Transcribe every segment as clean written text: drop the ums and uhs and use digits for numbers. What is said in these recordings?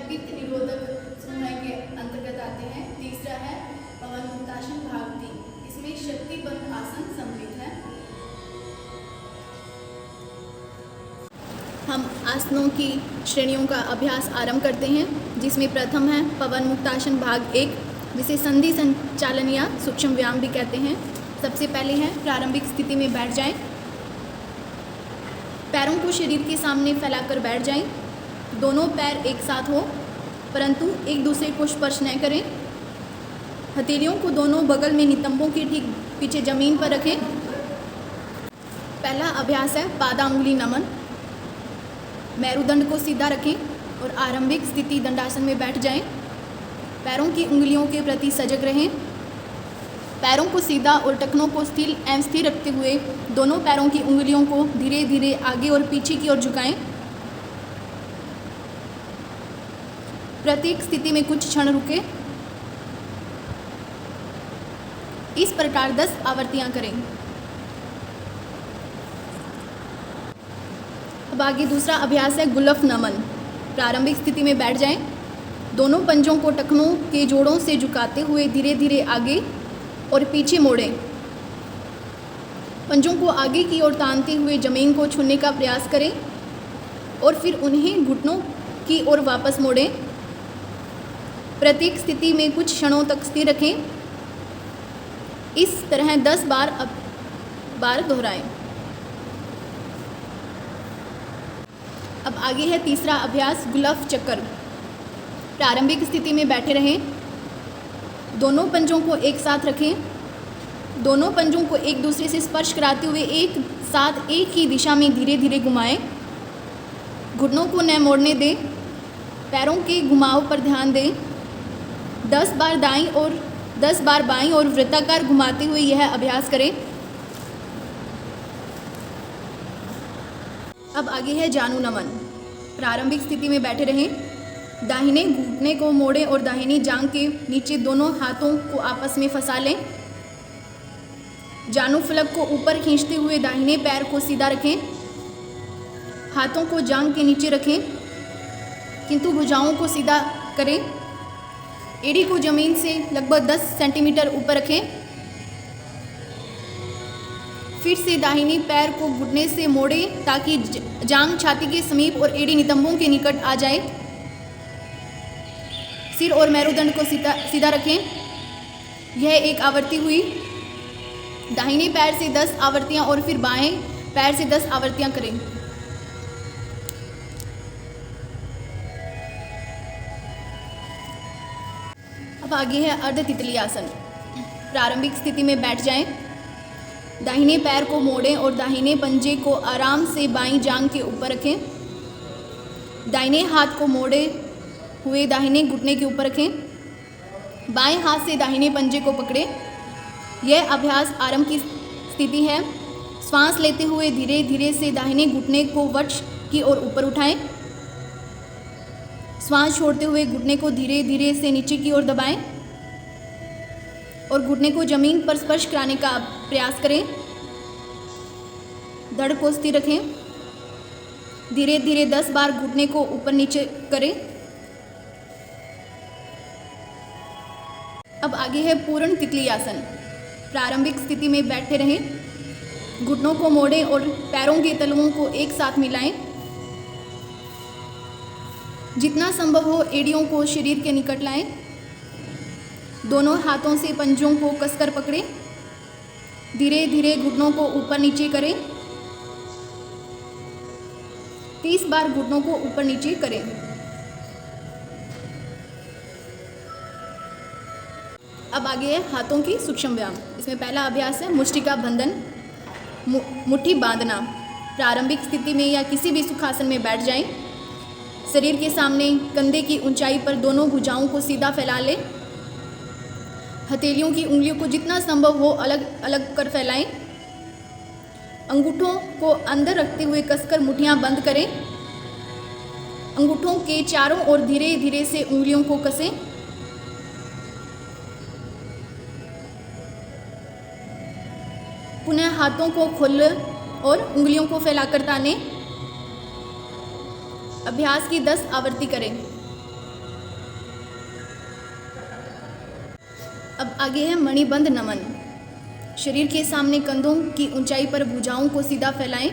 पित्त निरोधक समूह के अंतर्गत आते हैं। तीसरा है पवन मुक्तासन भाग 3, इसमें शक्ति बंध आसन सम्मिलित है। हम आसनों की श्रेणियों का अभ्यास आरंभ करते हैं, जिसमें प्रथम है पवन मुक्तासन भाग 1, जिसे संधि संचालन या सूक्ष्म व्यायाम भी कहते हैं। सबसे पहले है प्रारंभिक स्थिति में बैठ जाएं। पैरों को शरीर के सामने फैलाकर बैठ जाएं। दोनों पैर एक साथ हो, परंतु एक दूसरे को स्पर्श न करें। हथेलियों को दोनों बगल में नितंबों के ठीक पीछे जमीन पर रखें। पहला अभ्यास है पादांगुली नमन। मेरुदंड को सीधा रखें और आरंभिक स्थिति दंडासन में बैठ जाएं। पैरों की उंगलियों के प्रति सजग रहें। पैरों को सीधा और टखनों को स्थिर रखते हुए दोनों पैरों की उंगलियों को धीरे धीरे आगे और पीछे की ओर झुकाएं। प्रत्येक स्थिति में कुछ क्षण रुकें। इस प्रकार 10 आवृत्तियां करें। अब आगे दूसरा अभ्यास है गुल्फ नमन। प्रारंभिक स्थिति में बैठ जाएं। दोनों पंजों को टखनों के जोड़ों से झुकाते हुए धीरे धीरे आगे और पीछे मोड़ें। पंजों को आगे की ओर तानते हुए जमीन को छूने का प्रयास करें और फिर उन्हें घुटनों की ओर वापस मोड़ें। प्रत्येक स्थिति में कुछ क्षणों तक स्थिर रखें। इस तरह 10 बार दोहराएं। अब आगे है तीसरा अभ्यास गुल्फ चक्कर। प्रारंभिक स्थिति में बैठे रहें। दोनों पंजों को एक साथ रखें। दोनों पंजों को एक दूसरे से स्पर्श कराते हुए एक साथ एक ही दिशा में धीरे धीरे घुमाएं। घुटनों को न मोड़ने दें। पैरों के घुमाव पर ध्यान दें। 10 बार दाईं और 10 बार बाईं और वृत्ताकार घुमाते हुए यह अभ्यास करें। अब आगे है जानु नमन। प्रारंभिक स्थिति में बैठे रहें। दाहिने घुटने को मोड़ें और दाहिनी जांघ के नीचे दोनों हाथों को आपस में फंसा लें। जानु फलक को ऊपर खींचते हुए दाहिने पैर को सीधा रखें। हाथों को जांघ के नीचे रखें, किंतु भुजाओं को सीधा करें। एड़ी को जमीन से लगभग 10 सेंटीमीटर ऊपर रखें। फिर से दाहिनी पैर को घुटने से मोड़ें ताकि जांघ छाती के समीप और एड़ी नितंबों के निकट आ जाए। सिर और मेरुदंड को सीधा रखें। यह एक आवृत्ति हुई। दाहिने पैर से 10 आवृत्तियां और फिर बाएं पैर से 10 आवृत्तियां करें। अब आगे है अर्ध तितली आसन। प्रारंभिक स्थिति में बैठ जाएं। दाहिने पैर को मोड़ें और दाहिने पंजे को आराम से बाईं जांघ के ऊपर रखें। दाहिने हाथ को मोड़े हुए दाहिने घुटने के ऊपर रखें। बाएं हाथ से दाहिने पंजे को पकड़ें। यह अभ्यास आरंभ की स्थिति है। श्वास लेते हुए धीरे धीरे से दाहिने घुटने को वक्ष की ओर ऊपर उठाएं। श्वास छोड़ते हुए घुटने को धीरे धीरे से नीचे की ओर दबाएं और घुटने को जमीन पर स्पर्श कराने का प्रयास करें। धड़ को स्थिर रखें। धीरे धीरे 10 बार घुटने को ऊपर नीचे करें। अब आगे है पूर्ण तितली आसन। प्रारंभिक स्थिति में बैठे रहें। घुटनों को मोड़ें और पैरों के तलवों को एक साथ मिलाएं। जितना संभव हो एड़ियों को शरीर के निकट लाएं। दोनों हाथों से पंजों को कसकर पकड़ें। धीरे धीरे घुटनों को ऊपर नीचे करें। 30 बार घुटनों को ऊपर नीचे करें। अब आगे है हाथों की सूक्ष्म व्यायाम। इसमें पहला अभ्यास है मुष्टिका बंधन, मुट्ठी बांधना। प्रारंभिक स्थिति में या किसी भी सुखासन में बैठ जाएं। शरीर के सामने कंधे की ऊंचाई पर दोनों भुजाओं को सीधा फैला लें। हथेलियों की उंगलियों को जितना संभव हो अलग अलग कर फैलाएं। अंगूठों को अंदर रखते हुए कसकर मुट्ठियां बंद करें। अंगूठों के चारों ओर धीरे धीरे से उंगलियों को कसें। पुनः हाथों को खोलें और उंगलियों को फैलाकर तानें। अभ्यास की 10 आवृत्ति करें। अब आगे है मणिबंध नमन। शरीर के सामने कंधों की ऊंचाई पर भुजाओं को सीधा फैलाएं।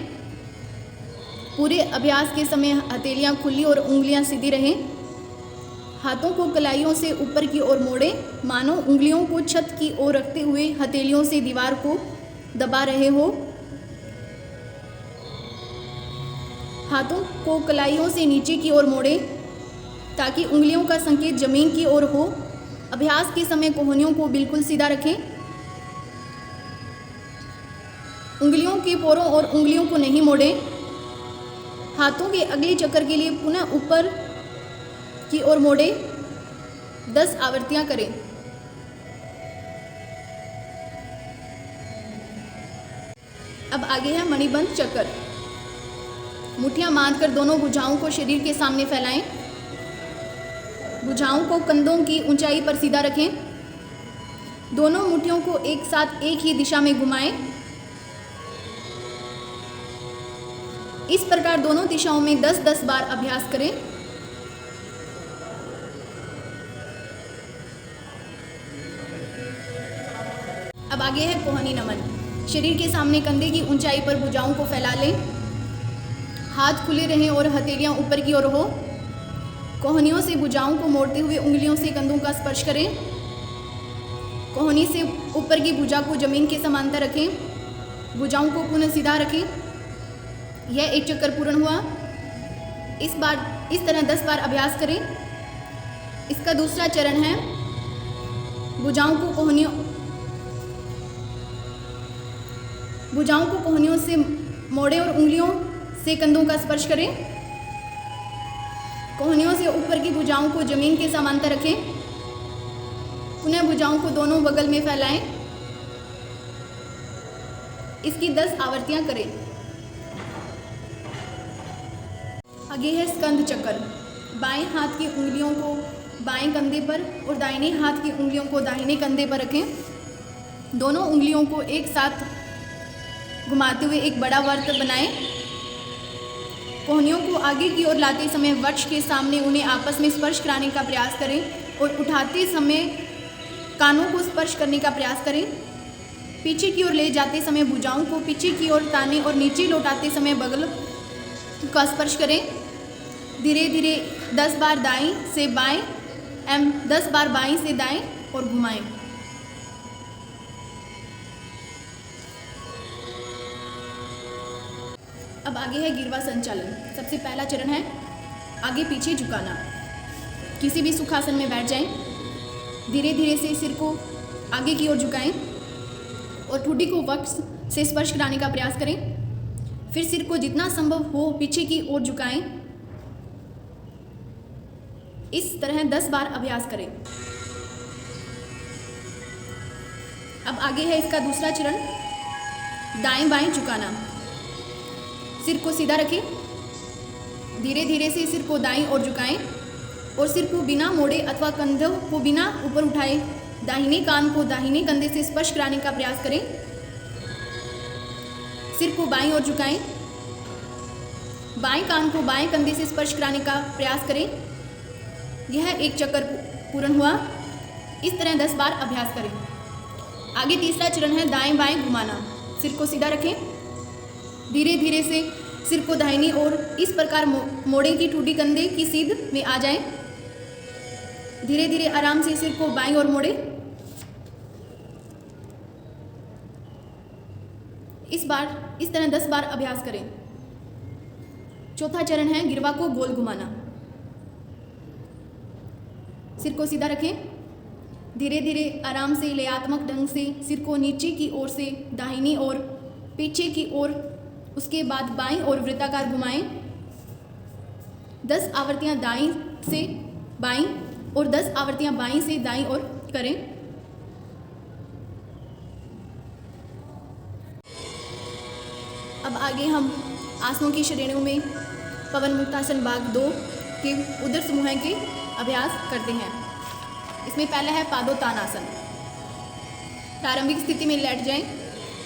पूरे अभ्यास के समय हथेलियां खुली और उंगलियां सीधी रहें। हाथों को कलाइयों से ऊपर की ओर मोड़ें, मानो उंगलियों को छत की ओर रखते हुए हथेलियों से दीवार को दबा रहे हो। हाथों को कलाइयों से नीचे की ओर मोड़ें ताकि उंगलियों का संकेत जमीन की ओर हो। अभ्यास के समय कोहनियों को बिल्कुल सीधा रखें। उंगलियों के पोरों और उंगलियों को नहीं मोड़ें। हाथों के अगले चक्कर के लिए पुनः ऊपर की ओर मोड़ें। 10 आवृत्तियां करें। अब आगे है मणिबंध चक्कर। मुट्ठियां बांधकर दोनों भुजाओं को शरीर के सामने फैलाएं। भुजाओं को कंधों की ऊंचाई पर सीधा रखें। दोनों मुट्ठियों को एक साथ एक ही दिशा में घुमाएं। इस प्रकार दोनों दिशाओं में 10-10 बार अभ्यास करें। अब आगे है कोहनी नमन। शरीर के सामने कंधे की ऊंचाई पर भुजाओं को फैला लें। हाथ खुले रहें और हथेलियां ऊपर की ओर हो। कोहनियों से भुजाओं को मोड़ते हुए उंगलियों से कंधों का स्पर्श करें। कोहनी से ऊपर की भुजा को जमीन के समांतर रखें। भुजाओं को पुनः सीधा रखें। यह एक चक्कर पूर्ण हुआ। इस तरह 10 बार अभ्यास करें। इसका दूसरा चरण है भुजाओं को कोहनियों से मोड़ें और उंगलियों से कंधों का स्पर्श करें। कोहनियों से ऊपर की भुजाओं को जमीन के समांतर रखें। पुनः भुजाओं को दोनों बगल में फैलाएं। इसकी 10 आवृत्तियां करें। आगे है स्कंद चक्कर। बाएं हाथ की उंगलियों को बाएं कंधे पर और दाहिने हाथ की उंगलियों को दाहिने कंधे पर रखें। दोनों उंगलियों को एक साथ घुमाते हुए एक बड़ा वर्त बनाएं। कोहनियों को आगे की ओर लाते समय वक्ष के सामने उन्हें आपस में स्पर्श कराने का प्रयास करें और उठाते समय कानों को स्पर्श करने का प्रयास करें। पीछे की ओर ले जाते समय भुजाओं को पीछे की ओर ताने और नीचे लौटाते समय बगल का स्पर्श करें। धीरे धीरे 10 बार दाएं से बाएं 10 बार बाएं से दाएं और घुमाएं। अब आगे है गिरवा संचालन। सबसे पहला चरण है आगे पीछे झुकाना। किसी भी सुखासन में बैठ जाएं। धीरे धीरे से सिर को आगे की ओर झुकाएं और ठुड्डी को वक्ष से स्पर्श कराने का प्रयास करें। फिर सिर को जितना संभव हो पीछे की ओर झुकाएं। इस तरह 10 बार अभ्यास करें। अब आगे है इसका दूसरा चरण दाएं बाएं झुकाना। सिर को सीधा रखें। धीरे धीरे से सिर को दाईं ओर झुकाएं और सिर को बिना मोड़े अथवा कंधों को बिना ऊपर उठाए दाहिने कान को दाहिने कंधे से स्पर्श कराने का प्रयास करें। सिर को बाईं ओर झुकाएं। बाएं कान को बाएं कंधे से स्पर्श कराने का प्रयास करें। यह एक चक्कर पूर्ण हुआ। इस तरह 10 बार अभ्यास करें। आगे तीसरा चरण है दाएं बाएं घुमाना। सिर को सीधा रखें। धीरे धीरे से सिर को दाहिनी ओर इस प्रकार मोड़ें कि ठुड्डी कंधे की सीध में आ जाए। धीरे धीरे आराम से सिर को बाईं ओर मोड़ें। इस तरह 10 बार अभ्यास करें। चौथा चरण है गिरवा को गोल घुमाना। सिर को सीधा रखें। धीरे धीरे आराम से लयात्मक ढंग से सिर को नीचे की ओर से दाहिनी ओर पीछे की ओर उसके बाद बाईं ओर वृत्ताकार घुमाएं। 10 आवृत्तियां दाईं से बाईं और 10 आवृत्तियां बाईं से दाईं ओर करें। अब आगे हम आसनों की श्रेणियों में पवन मुक्तासन भाग 2 के उदर समूह के अभ्यास करते हैं। इसमें पहला है पादोत्तानासन। प्रारंभिक स्थिति में लेट जाएं।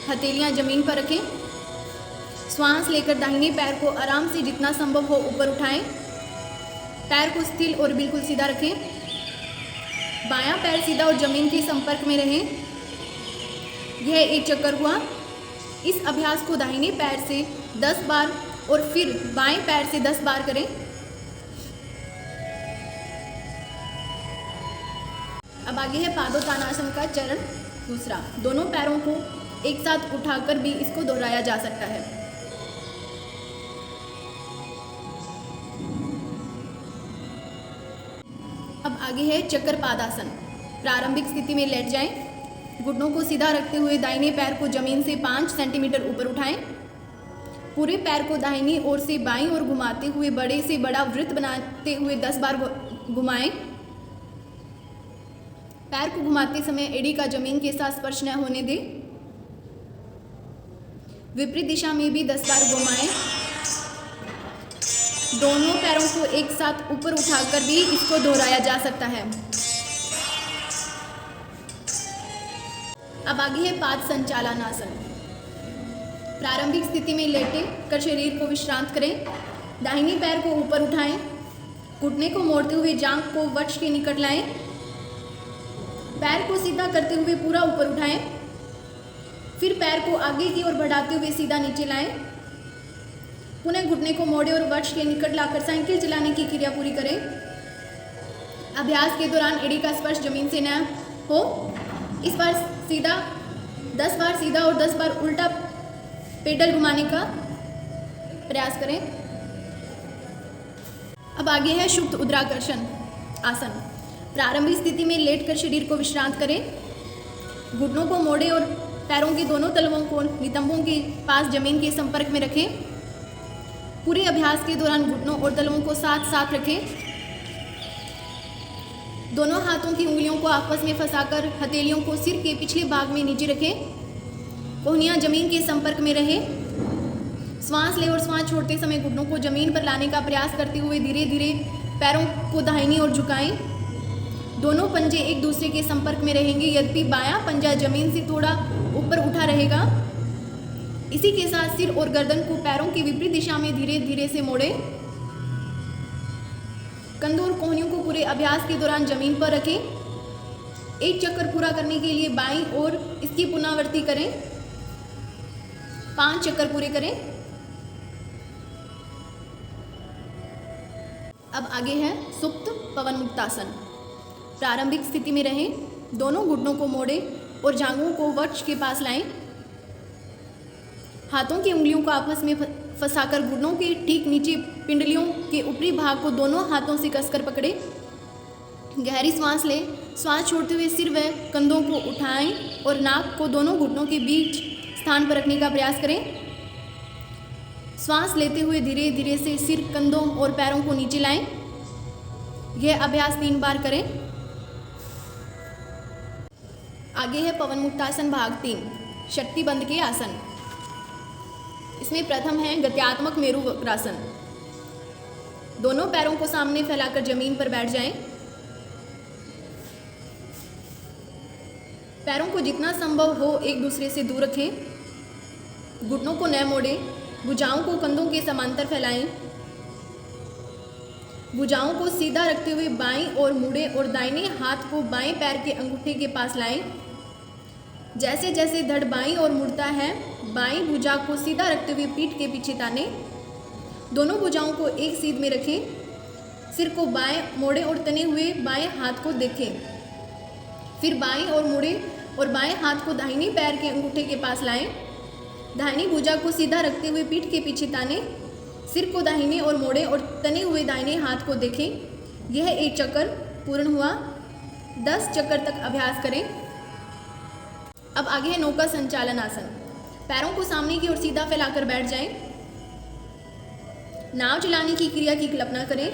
हथेलियां जमीन पर रखें। श्वास लेकर दाहिने पैर को आराम से जितना संभव हो ऊपर उठाएं। पैर को स्थिर और बिल्कुल सीधा रखें। बायां पैर सीधा और जमीन के संपर्क में रहे। यह एक चक्कर हुआ। इस अभ्यास को दाहिने पैर से 10 बार और फिर बाएं पैर से 10 बार करें। अब आगे है पादोत्तानासन का चरण दूसरा। दोनों पैरों को एक साथ उठाकर भी इसको दोहराया जा सकता है। अब आगे है चक्कर पादासन। प्रारंभिक स्थिति में लेट जाएं। घुटनों को सीधा रखते हुए दाहिने पैर को जमीन से 5 सेंटीमीटर ऊपर उठाएं। पूरे पैर को दाहिनी ओर से बाईं ओर घुमाते हुए बड़े से बड़ा वृत्त बनाते हुए 10 बार घुमाएं। पैर को घुमाते समय एड़ी का जमीन के साथ स्पर्श न होने दें। विपरीत दिशा में भी 10 बार घुमाएं। दोनों पैरों को एक साथ ऊपर उठाकर भी इसको दोहराया जा सकता है। अब आगे है पाद संचालनासन। प्रारंभिक स्थिति में लेटे कर शरीर को विश्रांत करें। दाहिने पैर को ऊपर उठाएं। घुटने को मोड़ते हुए जांघ को वक्ष के निकट लाएं। पैर को सीधा करते हुए पूरा ऊपर उठाएं। फिर पैर को आगे की ओर बढ़ाते हुए सीधा नीचे लाएं। पुनः घुटने को मोड़े और वक्ष के निकट लाकर साइकिल चलाने की क्रिया पूरी करें। अभ्यास के दौरान एड़ी का स्पर्श जमीन से न हो। इस बार सीधा 10 बार सीधा और 10 बार उल्टा पेडल घुमाने का प्रयास करें। अब आगे है शुद्ध उद्राकर्षण आसन। प्रारंभिक स्थिति में लेटकर शरीर को विश्रांत करें। घुटनों को मोड़े और पैरों के दोनों तलवों को नितंबों के पास जमीन के संपर्क में रखें। पूरे अभ्यास के दौरान घुटनों और तलवों को साथ साथ रखें। दोनों हाथों की उंगलियों को आपस में फंसाकर हथेलियों को सिर के पिछले भाग में नीचे रखें। कोहनियां जमीन के संपर्क में रहे। श्वास ले और श्वास छोड़ते समय घुटनों को जमीन पर लाने का प्रयास करते हुए धीरे धीरे पैरों को दाहिनी ओर झुकाएं। दोनों पंजे एक दूसरे के संपर्क में रहेंगे, यद्यपि बायां पंजा जमीन से थोड़ा ऊपर उठा रहेगा। इसी के साथ सिर और गर्दन को पैरों की विपरीत दिशा में धीरे धीरे से मोड़ें। कंधों और कोहनियों को पूरे अभ्यास के दौरान जमीन पर रखें। एक चक्कर पूरा करने के लिए बाईं ओर इसकी पुनरावृत्ति करें। 5 चक्कर पूरे करें। अब आगे है सुप्त पवन मुक्तासन। प्रारंभिक स्थिति में रहें। दोनों घुटनों को मोड़ें और जांघों को वक्ष के पास लाएं। हाथों की उंगलियों को आपस में फंसाकर घुटनों के ठीक नीचे पिंडलियों के ऊपरी भाग को दोनों हाथों से कसकर पकड़ें। गहरी सांस लें। सांस छोड़ते हुए सिर व कंधों को उठाएं और नाक को दोनों घुटनों के बीच स्थान पर रखने का प्रयास करें। सांस लेते हुए धीरे धीरे से सिर, कंधों और पैरों को नीचे लाएं। यह अभ्यास 3 बार करें। आगे है पवन मुक्तासन भाग 3, शक्तिबंध के आसन। इसमें प्रथम है गत्यात्मक मेरु वक्रासन। दोनों पैरों को सामने फैलाकर जमीन पर बैठ जाएं। पैरों को जितना संभव हो एक दूसरे से दूर रखें। घुटनों को न मोड़ें। भुजाओं को कंधों के समांतर फैलाएं। भुजाओं को सीधा रखते हुए बाईं ओर मुड़ें और दाहिने हाथ को बाएं पैर के अंगूठे के पास लाएं। जैसे जैसे धड़ बाईं ओर मुड़ता है, बाईं भुजा को सीधा रखते हुए पीठ के पीछे ताने। दोनों भुजाओं को एक सीध में रखें। सिर को बाएं मोड़ें और तने हुए बाएं हाथ को देखें। फिर बाईं ओर मुड़ें और बाएं हाथ को दाहिने पैर के अंगूठे के पास लाएं। दाहिनी भुजा को सीधा रखते हुए पीठ के पीछे ताने। सिर को दाहिने ओर मोड़ें और तने हुए दाहिने हाथ को देखें। यह एक चक्कर पूर्ण हुआ। 10 चक्कर तक अभ्यास करें। अब आगे है नौका संचालन आसन। पैरों को सामने की ओर सीधा फैलाकर बैठ जाएं। नाव चलाने की क्रिया की कल्पना करें।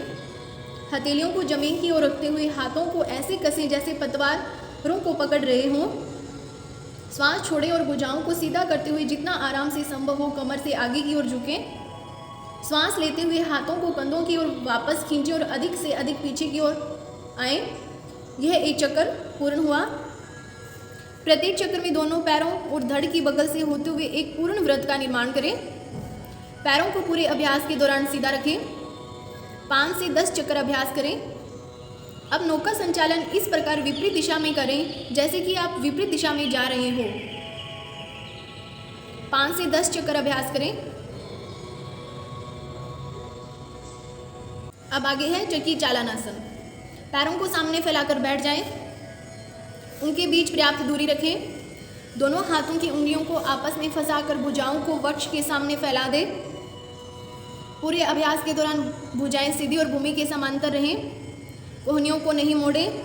हथेलियों को जमीन की ओर रखते हुए हाथों को ऐसे कसें जैसे पतवारों को पकड़ रहे हों। श्वास छोड़ें और भुजाओं को सीधा करते हुए जितना आराम से संभव हो कमर से आगे की ओर झुकें। श्वास लेते हुए हाथों को कंधों की ओर वापस खींचें और अधिक से अधिक पीछे की ओर आएं। यह एक चक्कर पूर्ण हुआ। प्रत्येक चक्कर में दोनों पैरों और धड़ की बगल से होते हुए एक पूर्ण वृत्त का निर्माण करें। पैरों को पूरे अभ्यास के दौरान सीधा रखें। 5 से 10 चक्कर अभ्यास करें। अब नौका संचालन इस प्रकार विपरीत दिशा में करें जैसे कि आप विपरीत दिशा में जा रहे हो। 5 से 10 चक्कर अभ्यास करें। अब आगे है चक्की चालनासन। पैरों को सामने फैलाकर बैठ जाएं। उनके बीच पर्याप्त दूरी रखें। दोनों हाथों की उंगलियों को आपस में फंसाकर भुजाओं को वक्ष के सामने फैला दें। पूरे अभ्यास के दौरान भुजाएं सीधी और भूमि के समांतर रहें। कोहनियों को नहीं मोड़ें।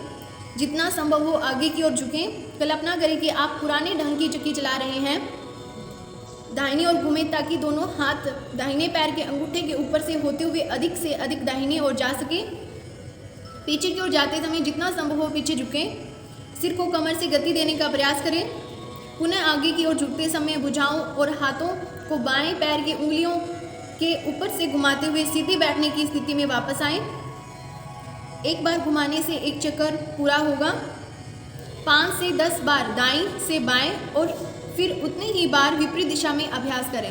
जितना संभव हो आगे की ओर झुकें। कल्पना करें कि आप पुराने ढंग की चक्की चला रहे हैं। दाहिनी ओर घूमें ताकि दोनों हाथ दाहिने पैर के अंगूठे के ऊपर से होते हुए अधिक से अधिक दाहिनी ओर जा सके। पीछे की ओर जाते समय जितना संभव हो पीछे झुकें। सिर को कमर से गति देने का प्रयास करें। पुनः आगे की ओर झुकते समय भुजाओं और हाथों को बाएं पैर की उंगलियों के ऊपर से घुमाते हुए सीधे बैठने की स्थिति में वापस आएं। एक बार घुमाने से एक चक्कर पूरा होगा। 5 से 10 बार दाएं से बाएं और फिर उतनी ही बार विपरीत दिशा में अभ्यास करें।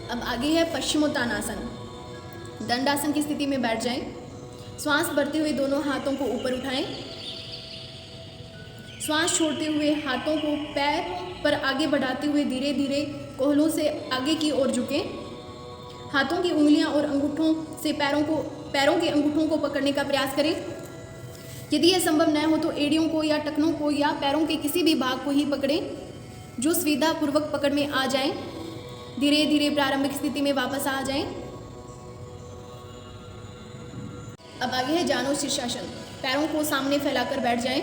अब आगे है पश्चिमोत्तानासन। दंडासन की स्थिति में बैठ जाएं। श्वास भरते हुए दोनों हाथों को ऊपर उठाएं। श्वास छोड़ते हुए हाथों को पैर पर आगे बढ़ाते हुए धीरे धीरे कोहलों से आगे की ओर झुकें। हाथों की उंगलियां और अंगूठों से पैरों के अंगूठों को पकड़ने का प्रयास करें। यदि यह संभव न हो तो एड़ियों को या टखनों को या पैरों के किसी भी भाग को ही पकड़ें जो सुविधापूर्वक पकड़ में आ जाएं। धीरे धीरे प्रारंभिक स्थिति में वापस आ जाएं। अब आगे है जानु शीर्षासन। पैरों को सामने फैलाकर बैठ जाएं।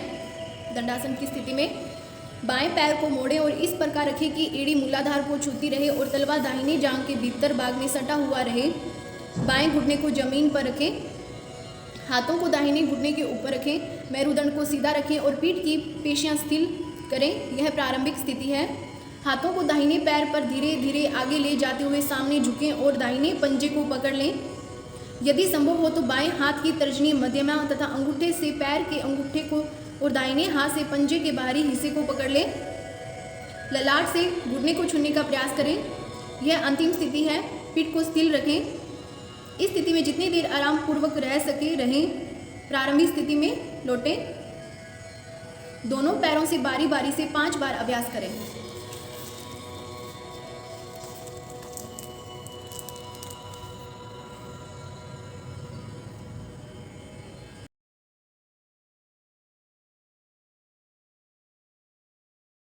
दंडासन की स्थिति में बाएं पैर को मोड़ें और इस प्रकार रखें कि एड़ी मूलाधार को छूती रहे और तलवा दाहिनी जांघ के भीतर भाग में सटा हुआ रहे। बाएं घुटने को जमीन पर रखें। हाथों को दाहिने घुटने के ऊपर रखें। मेरुदंड को सीधा रखें और पीठ की पेशियां स्थिर करें। यह प्रारंभिक स्थिति है। हाथों को दाहिने पैर पर धीरे धीरे आगे ले जाते हुए सामने झुकें और दाहिने पंजे को पकड़ लें। यदि संभव हो तो बाएं हाथ की तर्जनी मध्यमा तथा अंगूठे से पैर के अंगूठे को और दाहिने हाथ से पंजे के बाहरी हिस्से को पकड़ लें। ललाट से घुटने को छूने का प्रयास करें। यह अंतिम स्थिति है। पीठ को स्थिर रखें। इस स्थिति में जितनी देर आराम पूर्वक रह सके रहें। प्रारंभिक स्थिति में लौटें। दोनों पैरों से बारी बारी से 5 बार अभ्यास करें।